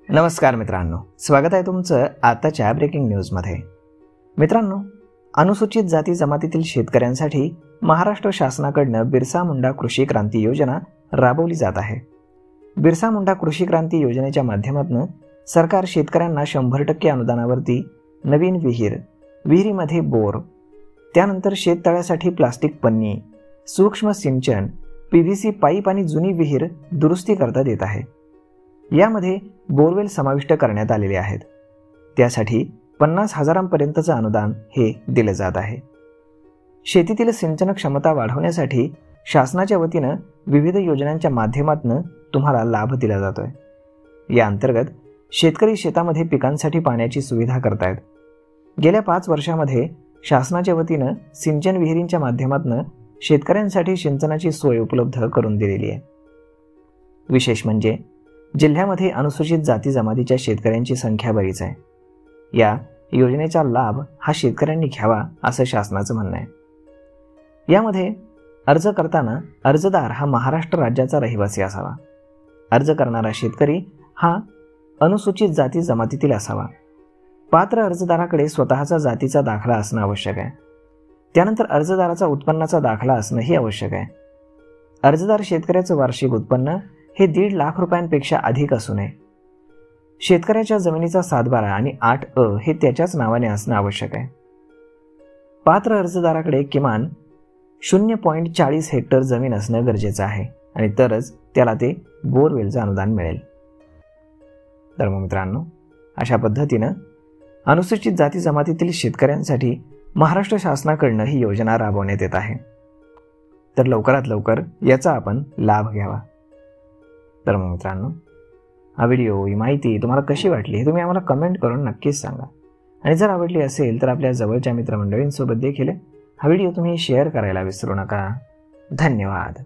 नमस्कार मित्रांनो, स्वागत आहे तुमचं आताच्या ब्रेकिंग न्यूजमध्ये। मित्रांनो, अनुसूचित जाती जमातीतील शेतकऱ्यांसाठी महाराष्ट्र शासनाकडून बिरसा मुंडा कृषी क्रांती योजना राबवली जात आहे। बिरसा मुंडा कृषी क्रांती योजनेच्या माध्यमातून सरकार शेतकऱ्यांना 100% अनुदानावरती नवीन विहिरीमध्ये बोर, त्यानंतर शेततळ्यासाठी प्लास्टिक पन्नी, सूक्ष्म सिंचन, PVC पाईप आणि जुनी विहीर दुरुस्ती करता देत आहे। यामध्ये बोरवेल समाविष्ट करण्यात आलेले आहेत। त्यासाठी 50,000पर्यंतचे अनुदान हे दिले जात आहे। शेतीतील सिंचन क्षमता वाढवण्यासाठी शासनाच्या वतीने विविध योजनांच्या माध्यमातून तुम्हाला लाभ दिला जातोय। या अंतर्गत शेतकरी शेतामध्ये पिकांसाठी पाण्याची सुविधा करतायत। गेल्या 5 वर्षांमध्ये शासनाच्या वतीने सिंचन विहिरींच्या माध्यमातून शेतकऱ्यांसाठी सिंचनाची सोय उपलब्ध करून दिलेली आहे। विशेष म्हणजे जिल्ह्यामध्ये अनुसूचित जाती जमातीच्या शेतकऱ्यांची संख्या बरीच आहे। या योजनेचा लाभ हा शेतकऱ्यांनी घ्यावा असं शासनाचं म्हणणं आहे। यामध्ये अर्ज करताना अर्जदार हा महाराष्ट्र राज्याचा रहिवासी असावा। अर्ज करणारा शेतकरी हा अनुसूचित जाती जमातीतील असावा। पात्र अर्जदाराकडे स्वतःचा जातीचा दाखला असणं आवश्यक आहे। त्यानंतर अर्जदाराचा उत्पन्नाचा दाखला असणंही आवश्यक आहे। अर्जदार शेतकऱ्याचं वार्षिक उत्पन्न हे 1.5 लाख रुपयांपेक्षा अधिक असू नये। शेतकऱ्याच्या जमिनीचा 7/12 आणि 8 हे त्याच्याच नावाने असणं आवश्यक आहे। पात्र अर्जदाराकडे किमान 0.40 हेक्टर जमीन असणं गरजेचं आहे आणि तरच त्याला ते बोरवेलचं अनुदान मिळेल। तर मित्रांनो, अशा पद्धतीनं अनुसूचित जाती जमातीतील शेतकऱ्यांसाठी महाराष्ट्र शासनाकडून ही योजना राबवण्यात येत आहे। तर लवकरात लवकर याचा आपण लाभ घ्यावा। तर मित्रांनो, हा व्हिडिओ, ही माहिती तुम्हाला कशी वाटली हे तुम्ही आम्हाला कमेंट करून नक्कीच सांगा। आणि जर आवडली असेल तर आपल्या जवळच्या मित्रमंडळींसोबत देखील हा व्हिडिओ तुम्ही शेअर करायला विसरू नका। धन्यवाद।